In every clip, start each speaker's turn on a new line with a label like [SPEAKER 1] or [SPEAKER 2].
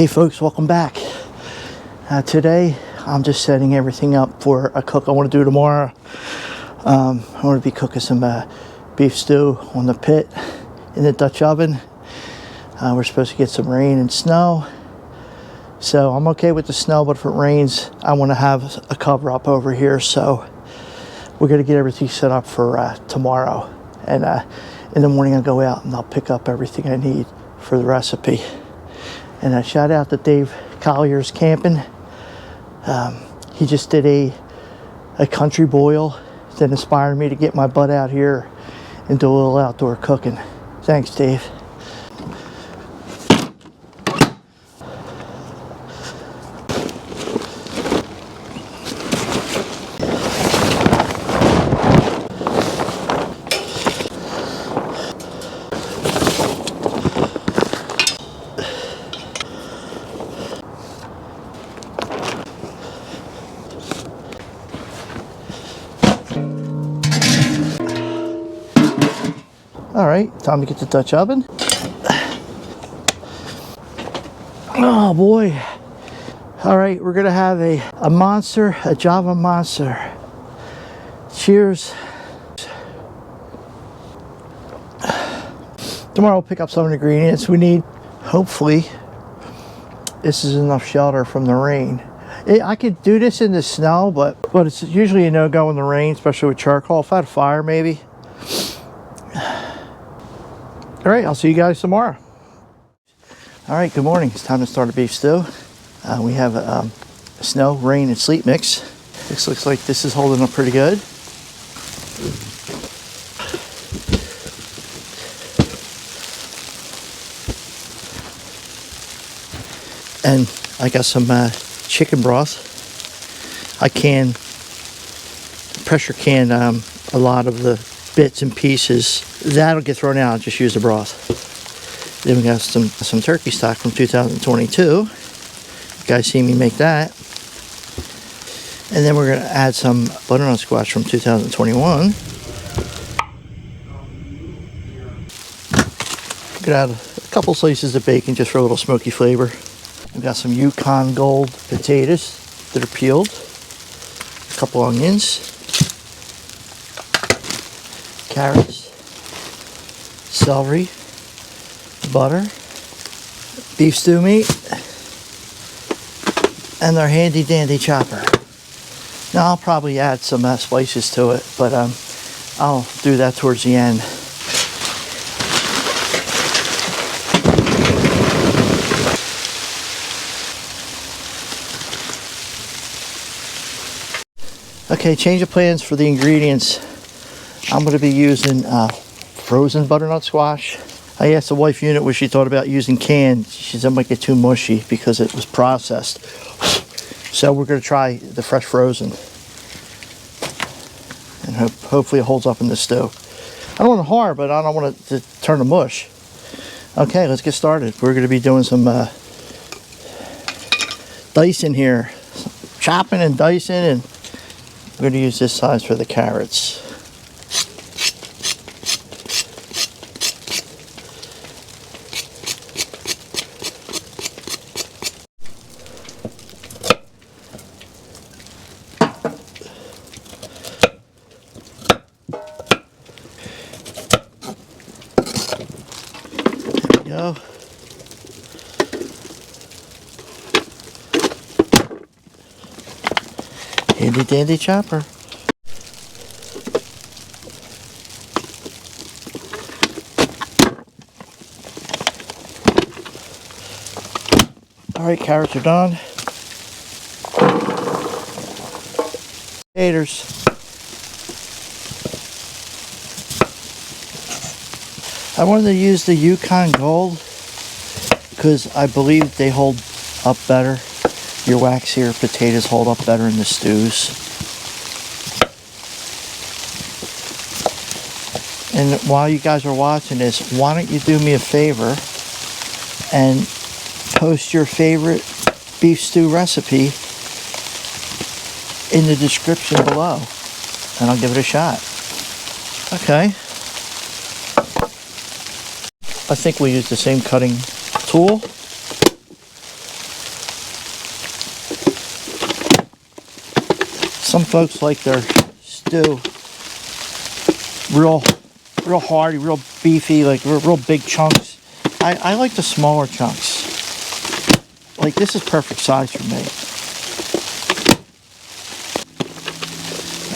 [SPEAKER 1] Hey folks, welcome back. Today I'm just setting everything up for a cook I want to do tomorrow. I'm going to be cooking some beef stew on the pit in the Dutch oven. We're supposed to get some rain and snow, so I'm okay with the snow, but if it rains I want to have a cover up over here, so we're going to get everything set up for tomorrow, and in the morning I'll go out and I'll pick up everything I need for the recipe. And a shout out to Dave Collier's Camping. He just did a country boil that inspired me to get my butt out here and do a little outdoor cooking. Thanks, Dave. All right, time to get the Dutch oven. Oh boy. All right, we're gonna have a monster, a Java monster. Cheers. Tomorrow we'll pick up some of the ingredients we need. Hopefully, this is enough shelter from the rain. I could do this in the snow, but it's usually a no-go in the rain, especially with charcoal. If I had a fire, maybe. All right, I'll see you guys tomorrow. All right, good morning. It's time to start a beef stew. We have a snow, rain, and sleet mix. This looks like this is holding up pretty good. And I got some chicken broth. I pressure can a lot of the bits and pieces. That'll get thrown out. I'll just use the broth. Then we got some turkey stock from 2022. You guys see me make that. And then we're going to add some butternut squash from 2021. We're going to add a couple slices of bacon just for a little smoky flavor. We've got some Yukon Gold potatoes that are peeled. A couple onions. Carrots. Celery, butter, beef stew meat, and our handy dandy chopper. Now I'll probably add some spices to it, but I'll do that towards the end. Okay, change of plans for the ingredients. I'm going to be using frozen butternut squash. I asked the wife unit what she thought about using canned. She said it might get too mushy because it was processed. So we're going to try the fresh frozen. And hopefully it holds up in the stew. I don't want it hard, but I don't want it to turn to mush. Okay, let's get started. We're going to be doing some dicing here. Chopping and dicing, and we're going to use this size for the carrots. Go. Handy dandy chopper. All right, carrots are done. Taters. I wanted to use the Yukon Gold because I believe they hold up better. Your waxier potatoes hold up better in the stews. And while you guys are watching this, why don't you do me a favor and post your favorite beef stew recipe in the description below, and I'll give it a shot. Okay. I think we use the same cutting tool. Some folks like their stew real hearty, real beefy, like real big chunks. I like the smaller chunks. Like this is perfect size for me.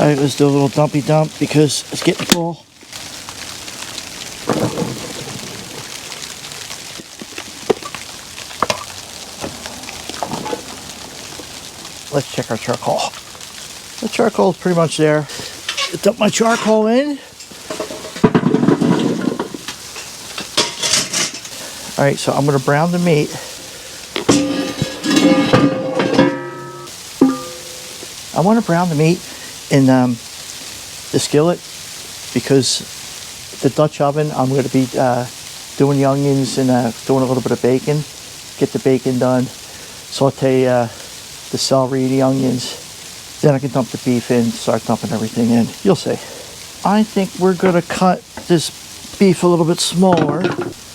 [SPEAKER 1] Alright, let's do a little dumpy dump because it's getting full. Let's check our charcoal. The charcoal is pretty much there. Dump my charcoal in. Alright, so I'm going to brown the meat. I want to brown the meat in the skillet because the Dutch oven, I'm going to be doing the onions and doing a little bit of bacon. Get the bacon done. Saute the celery, the onions. Then I can dump the beef in, start dumping everything in. You'll see. I think we're going to cut this beef a little bit smaller.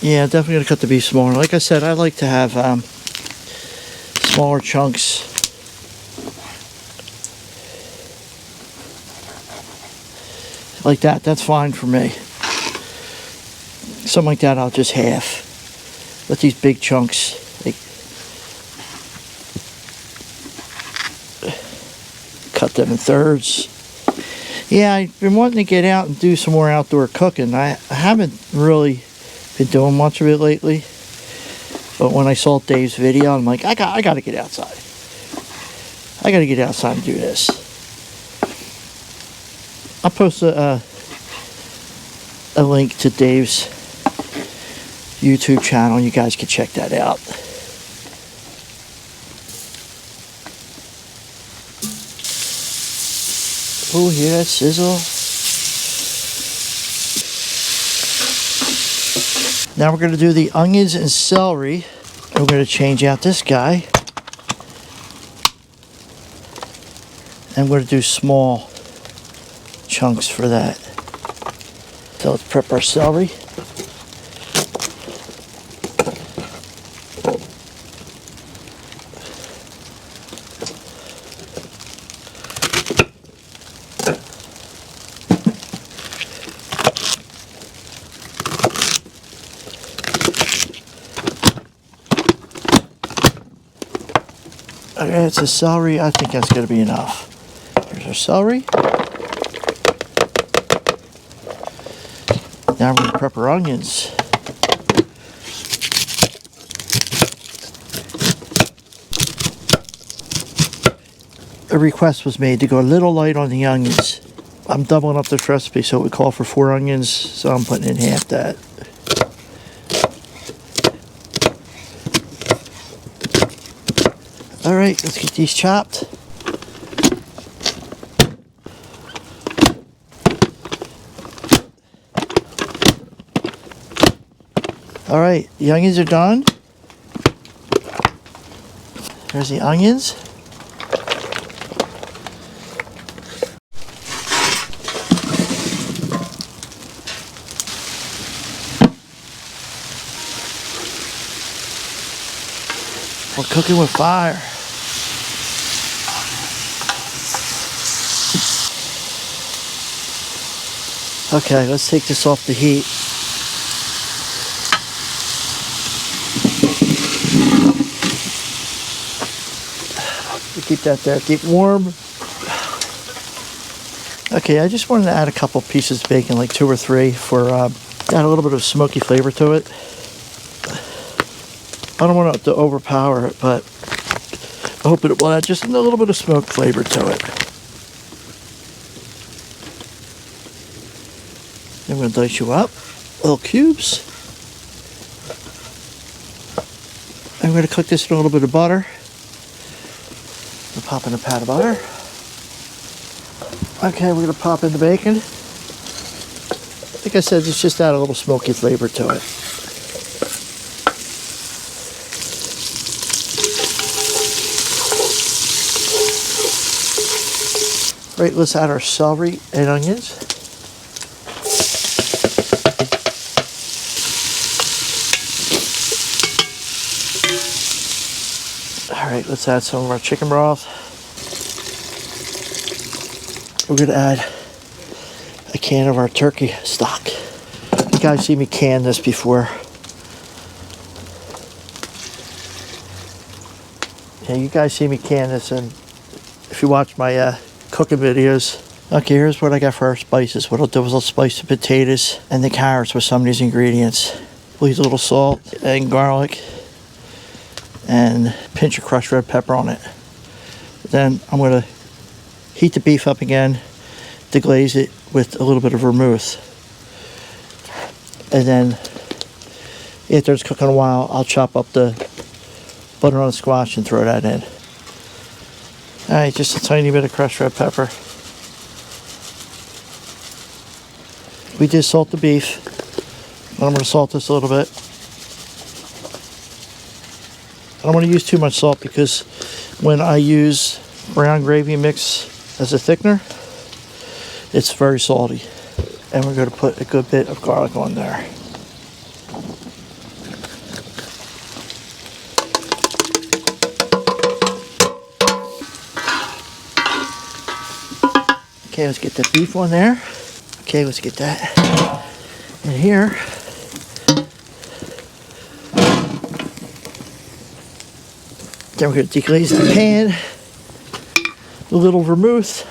[SPEAKER 1] Yeah, definitely going to cut the beef smaller. Like I said, I like to have smaller chunks. Like that, that's fine for me. Something like that, I'll just half. Let these big chunks, like, cut them in thirds. Yeah, I've been wanting to get out and do some more outdoor cooking. I haven't really been doing much of it lately. But when I saw Dave's video, I'm like, I got to get outside. I got to get outside and do this. I'll post a link to Dave's YouTube channel. You guys can check that out. Oh, hear that sizzle? Now we're going to do the onions and celery. We're going to change out this guy. And we're going to do small chunks for that. So let's prep our celery. Okay, it's a celery. I think that's going to be enough. Here's our celery. Now we're going to prep our onions. A request was made to go a little light on the onions. I'm doubling up this recipe, so it would call for 4 onions, so I'm putting in half that. Alright, let's get these chopped. Alright, the onions are done. There's the onions. We're cooking with fire. Okay, let's take this off the heat. Keep that there, keep warm. Okay, I just wanted to add a couple pieces of bacon, like 2 or 3, for add a little bit of smoky flavor to it. I don't want it to overpower it, but I hope it will add just a little bit of smoke flavor to it. I'm going to dice you up, little cubes. I'm going to cook this in a little bit of butter. We'll pop in a pat of butter. Okay, we're going to pop in the bacon. Like I said, just add a little smoky flavor to it. Right, let's add our celery and onions. All right, let's add some of our chicken broth. we're gonna add a can of our turkey stock. You guys see me can this before. Yeah, you guys see me can this, and if you watch my cooking videos. Okay, here's what I got for our spices. What I'll do is I'll spice the potatoes and the carrots with some of these ingredients. We'll use a little salt and garlic and a pinch of crushed red pepper on it. Then I'm going to heat the beef up again, deglaze it with a little bit of vermouth. And then after it's cooking a while, I'll chop up the butternut squash and throw that in. Alright, just a tiny bit of crushed red pepper. We did salt the beef. I'm going to salt this a little bit. I don't want to use too much salt because when I use brown gravy mix as a thickener, it's very salty. And we're going to put a good bit of garlic on there. Okay, let's get the beef on there. Okay, let's get that in here. Then we're going to deglaze the pan. A little vermouth.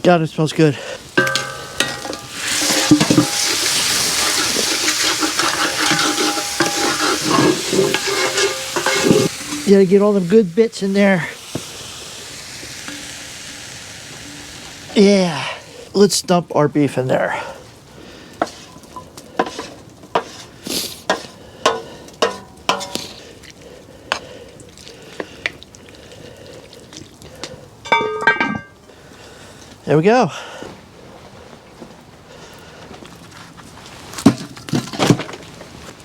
[SPEAKER 1] God, it smells good. You gotta get all the good bits in there. Yeah, let's dump our beef in there. There we go.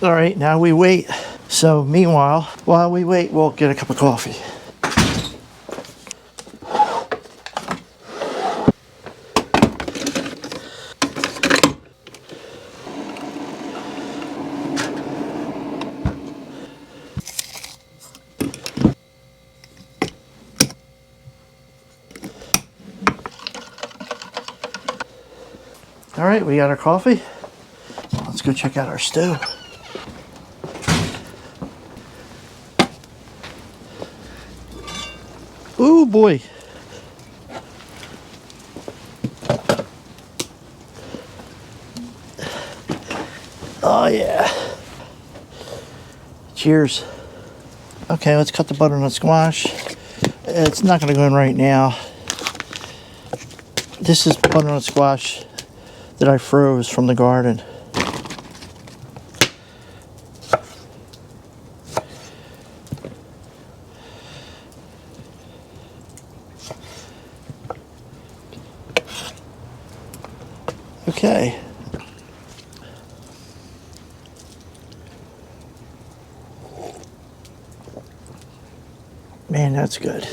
[SPEAKER 1] All right, now we wait. So meanwhile, while we wait, we'll get a cup of coffee. All right, we got our coffee. Let's go check out our stew. Ooh, boy. Oh, yeah. Cheers. Okay, let's cut the butternut squash. It's not going to go in right now. This is butternut squash that I froze from the garden. Okay. Man, that's good.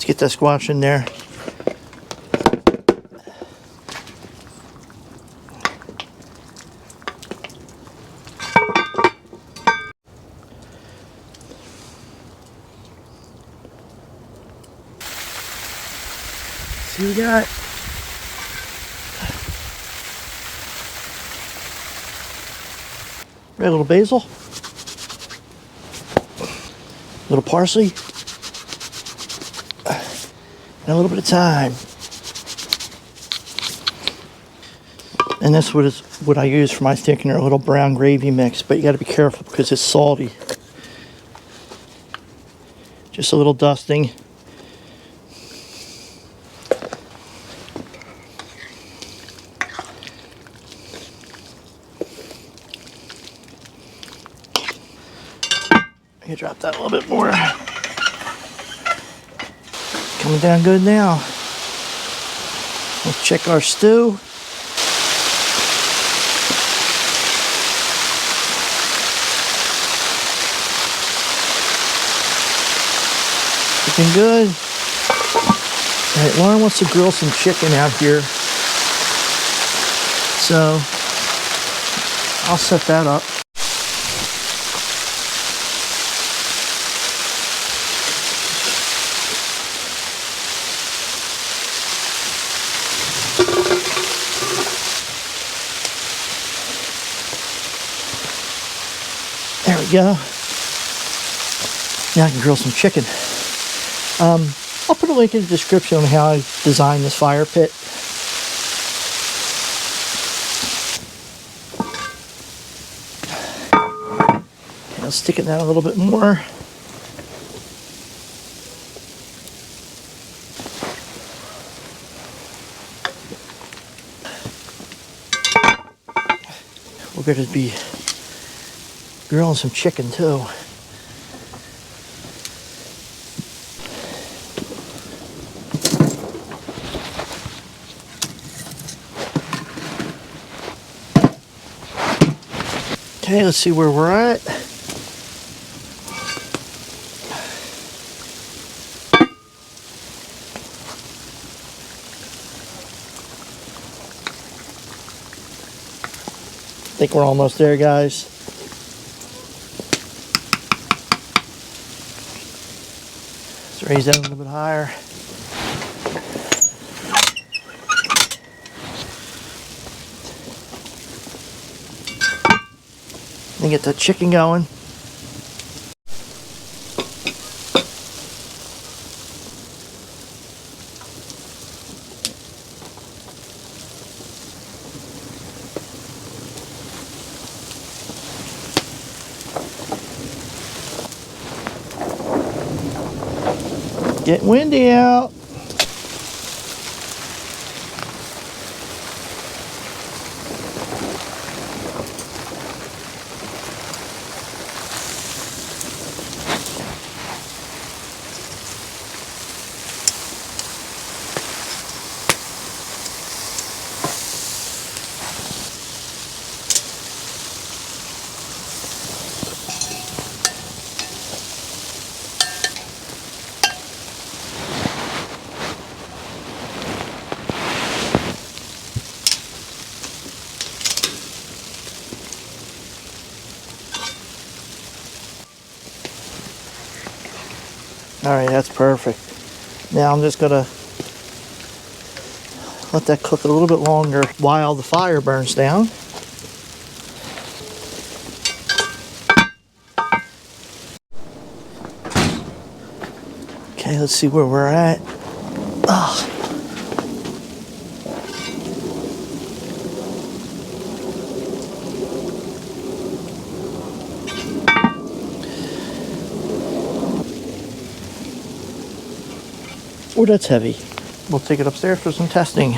[SPEAKER 1] Let's get that squash in there. See what we got. Right, a little basil. A little parsley. And a little bit of thyme. And this is what I use for my thickener, a little brown gravy mix, but you got to be careful because it's salty. Just a little dusting. me drop that a little bit more. Coming down good now. Let's check our stew. Looking good. All right, Lauren wants to grill some chicken out here. So I'll set that up. There we go. Now I can grill some chicken. I'll put a link in the description on how I designed this fire pit. Okay, I'll stick it down a little bit more. We're going to be grilling some chicken too. Okay, let's see where we're at. I think we're almost there, guys. Let's raise that a little bit higher. And get the chicken going. Getting windy out. All right, that's perfect. Now I'm just gonna let that cook a little bit longer while the fire burns down. Okay, let's see where we're at. Oh. Oh, that's heavy. We'll take it upstairs for some testing.